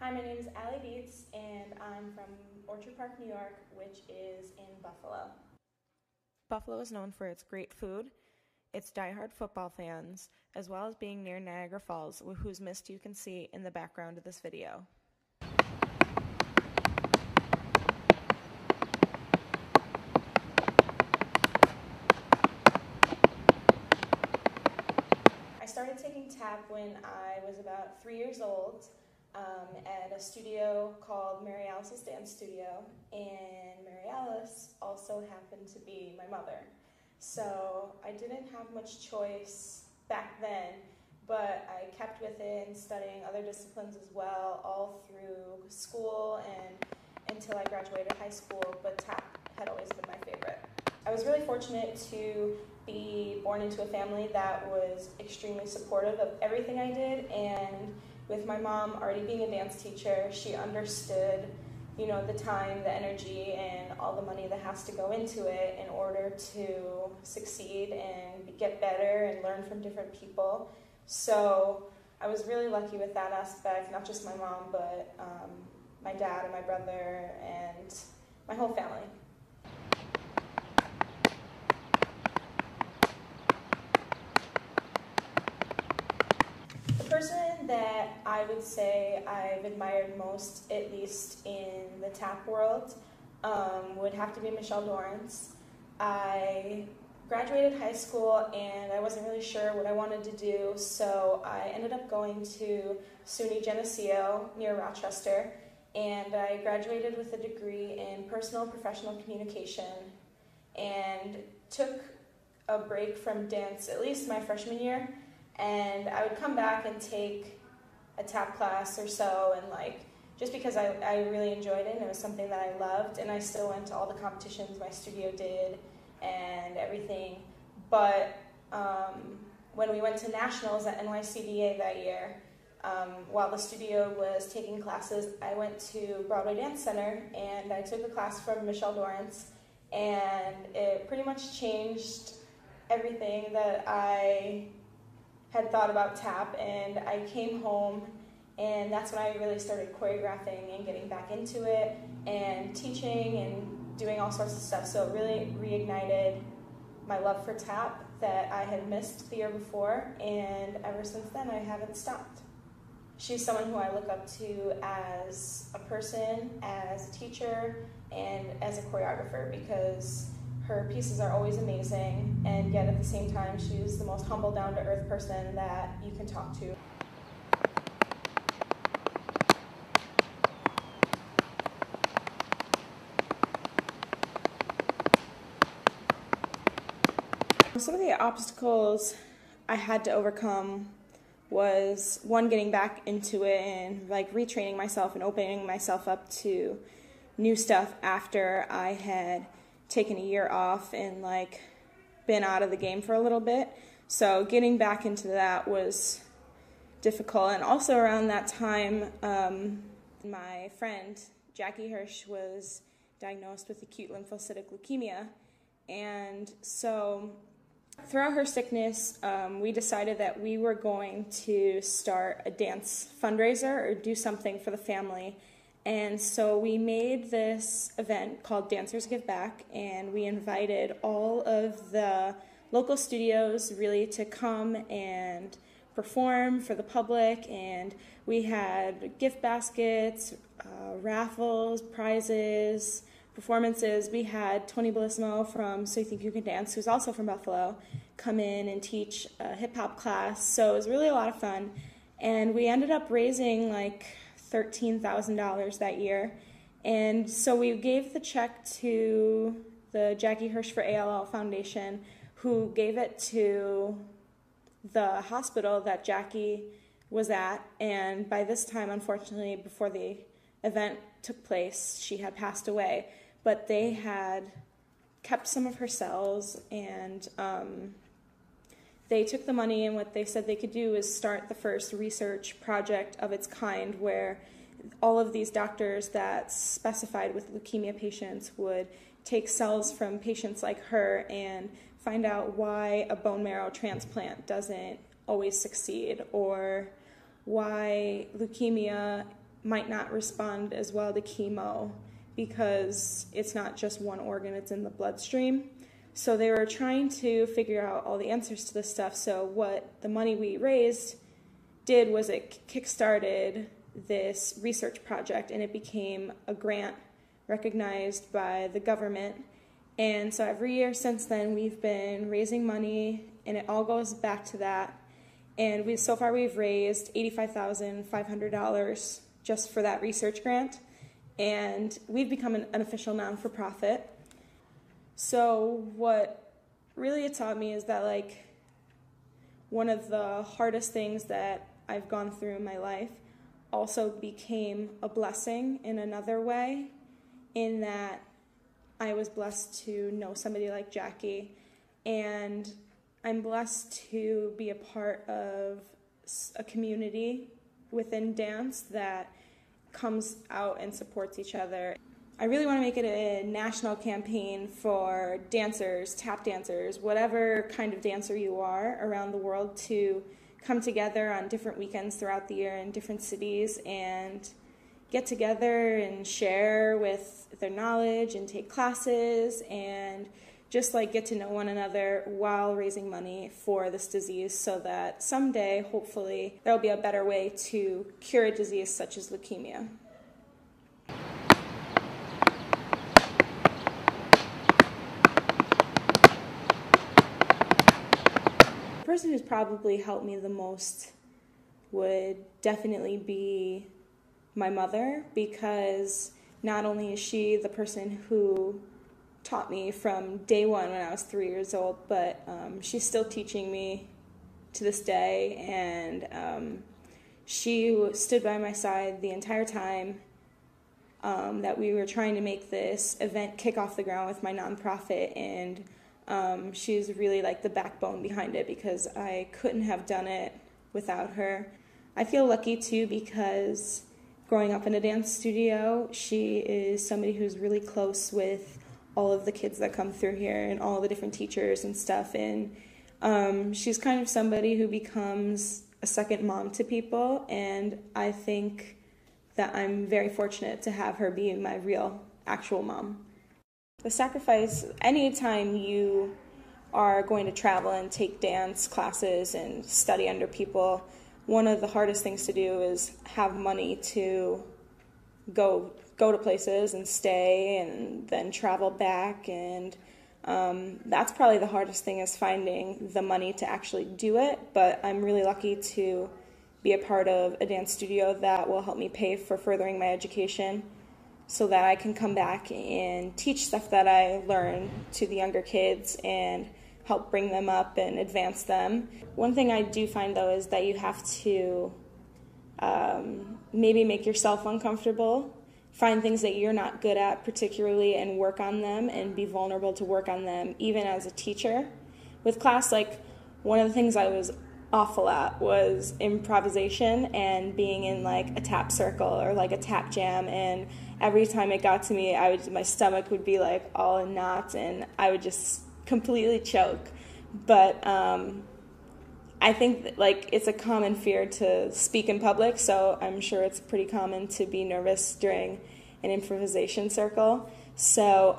Hi, my name is Dietz, and I'm from Orchard Park, New York, which is in Buffalo. Buffalo is known for its great food, its diehard football fans, as well as being near Niagara Falls, whose mist you can see in the background of this video. I started taking tap when I was about 3 years old at a studio called Mary Alice's Dance Studio, and Mary Alice also happened to be my mother. So I didn't have much choice back then, but I kept with it and studying other disciplines as well, all through school and until I graduated high school, but tap had always been my favorite. I was really fortunate to be born into a family that was extremely supportive of everything I did, and with my mom already being a dance teacher, she understood, the time, the energy, and all the money that has to go into it in order to succeed and get better and learn from different people. So I was really lucky with that aspect, not just my mom, but my dad and my brother and my whole family. The person that I would say I've admired most, at least in the tap world, would have to be Michelle Dorrance. I graduated high school and I wasn't really sure what I wanted to do, so I ended up going to SUNY Geneseo near Rochester, and I graduated with a degree in personal and professional communication and took a break from dance at least my freshman year. And I would come back and take a tap class or so, and just because I really enjoyed it and it was something that I loved, and I still went to all the competitions my studio did and everything. But when we went to nationals at NYCDA that year, while the studio was taking classes, I went to Broadway Dance Center and I took a class from Michelle Dorrance, and it pretty much changed everything that I had thought about tap. And I came home, and that's when I really started choreographing and getting back into it and teaching and doing all sorts of stuff. So it really reignited my love for tap that I had missed the year before, and ever since then I haven't stopped. She's someone who I look up to as a person, as a teacher, and as a choreographer, because her pieces are always amazing, and yet at the same time, she's the most humble, down-to-earth person that you can talk to. Some of the obstacles I had to overcome was, one, getting back into it and retraining myself and opening myself up to new stuff after I had taken a year off and been out of the game for a little bit. So getting back into that was difficult. And also around that time, my friend Jackie Hirsch was diagnosed with acute lymphocytic leukemia, and so throughout her sickness, we decided that we were going to start a dance fundraiser or do something for the family. And so we made this event called Dancers Give Back, and we invited all of the local studios really to come and perform for the public, and we had gift baskets, raffles, prizes, performances. We had Tony Bellissimo from So You Think You Can Dance, who's also from Buffalo, come in and teach a hip-hop class. So it was really a lot of fun, and we ended up raising $13,000 that year. And so we gave the check to the Jackie Hirsch for ALL Foundation, who gave it to the hospital that Jackie was at. And by this time, unfortunately, before the event took place, she had passed away. But they had kept some of her cells, and they took the money, and what they said they could do is start the first research project of its kind, where all of these doctors that specified with leukemia patients would take cells from patients like her and find out why a bone marrow transplant doesn't always succeed, or why leukemia might not respond as well to chemo because it's not just one organ, it's in the bloodstream. So they were trying to figure out all the answers to this stuff. So what the money we raised did was it kickstarted this research project, and it became a grant recognized by the government. And so every year since then, we've been raising money, and it all goes back to that. And so far we've raised $85,500 just for that research grant, and we've become an official non-for-profit. So what really it taught me is that, like, one of the hardest things that I've gone through in my life also became a blessing in another way, in that I was blessed to know somebody like Jackie, and I'm blessed to be a part of a community within dance that comes out and supports each other. I really want to make it a national campaign for dancers, tap dancers, whatever kind of dancer you are around the world, to come together on different weekends throughout the year in different cities and get together and share with their knowledge and take classes and just like get to know one another while raising money for this disease, so that someday, hopefully, there will be a better way to cure a disease such as leukemia. The person who's probably helped me the most would definitely be my mother, because not only is she the person who taught me from day one when I was 3 years old, but she's still teaching me to this day, and she stood by my side the entire time that we were trying to make this event kick off the ground with my nonprofit, and she's really like the backbone behind it, because I couldn't have done it without her. I feel lucky too, because growing up in a dance studio, she is somebody who's really close with all of the kids that come through here and all the different teachers and stuff, and she's kind of somebody who becomes a second mom to people, and I think that I'm very fortunate to have her be my real, actual mom. The sacrifice, anytime you are going to travel and take dance classes and study under people, one of the hardest things to do is have money to go to places and stay and then travel back, and that's probably the hardest thing, is finding the money to actually do it. But I'm really lucky to be a part of a dance studio that will help me pay for furthering my education, so that I can come back and teach stuff that I learn to the younger kids and help bring them up and advance them. One thing I do find, though, is that you have to maybe make yourself uncomfortable, find things that you're not good at particularly and work on them, and be vulnerable to work on them, even as a teacher. With class, like, one of the things I was awful at was improvisation and being in like a tap circle or like a tap jam, and every time it got to me, my stomach would be like all in knots and I would just completely choke. But I think that, like, it's a common fear to speak in public, so I'm sure it's pretty common to be nervous during an improvisation circle. So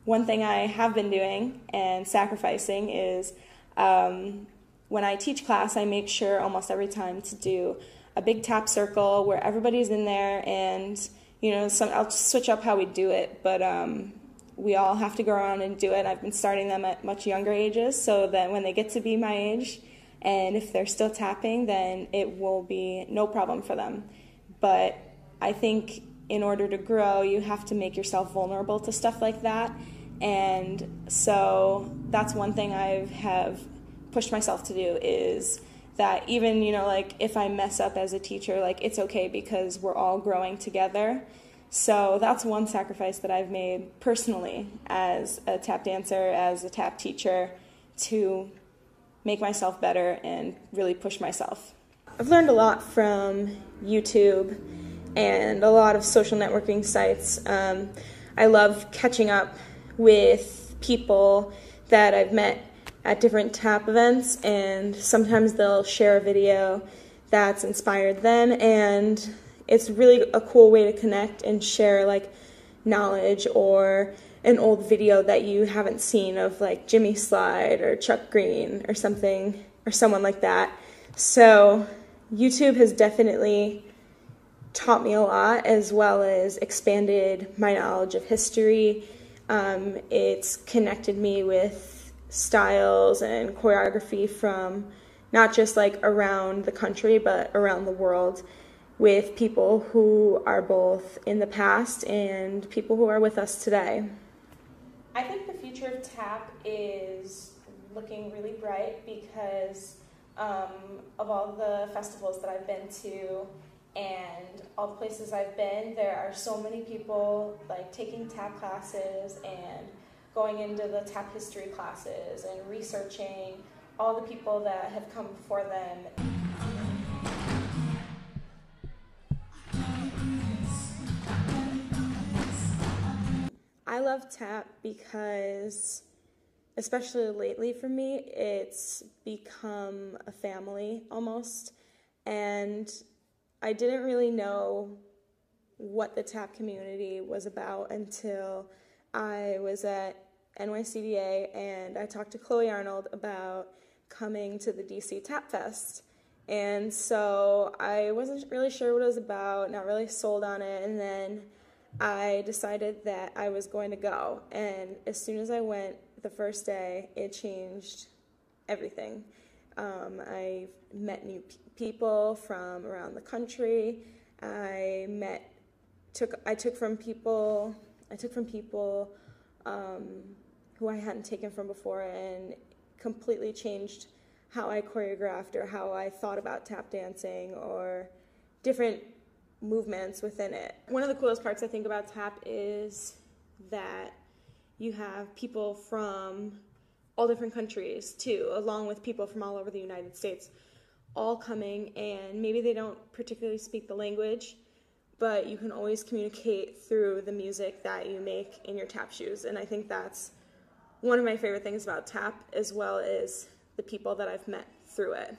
one thing I have been doing and sacrificing is when I teach class, I make sure almost every time to do a big tap circle where everybody's in there, and I'll switch up how we do it, but we all have to go around and do it. I've been starting them at much younger ages, so that when they get to be my age, and if they're still tapping, then it will be no problem for them. But I think in order to grow, you have to make yourself vulnerable to stuff like that, and so that's one thing I have pushed myself to do, is that even, like, if I mess up as a teacher, like, it's okay, because we're all growing together. So that's one sacrifice that I've made personally as a tap dancer, as a tap teacher, to make myself better and really push myself. I've learned a lot from YouTube and a lot of social networking sites. I love catching up with people that I've met at different tap events, and sometimes they'll share a video that's inspired them, and it's really a cool way to connect and share like knowledge or an old video that you haven't seen of like Jimmy Slide or Chuck Green or something, or someone like that. So YouTube has definitely taught me a lot, as well as expanded my knowledge of history. It's connected me with styles and choreography from not just like around the country, but around the world, with people who are both in the past and people who are with us today. I think the future of tap is looking really bright because of all the festivals that I've been to and all the places I've been. There are so many people like taking tap classes and going into the tap history classes and researching all the people that have come before them. I love tap because, especially lately for me, it's become a family almost, and I didn't really know what the tap community was about until I was at NYCDA and I talked to Chloe Arnold about coming to the DC Tap Fest. And so I wasn't really sure what it was about, not really sold on it, and then I decided that I was going to go. And as soon as I went the first day, it changed everything. I met new people from around the country. I took from people who I hadn't taken from before, and completely changed how I choreographed or how I thought about tap dancing or different movements within it. One of the coolest parts I think about tap is that you have people from all different countries too, along with people from all over the United States, all coming, and maybe they don't particularly speak the language, but you can always communicate through the music that you make in your tap shoes. And I think that's one of my favorite things about tap, as well as the people that I've met through it.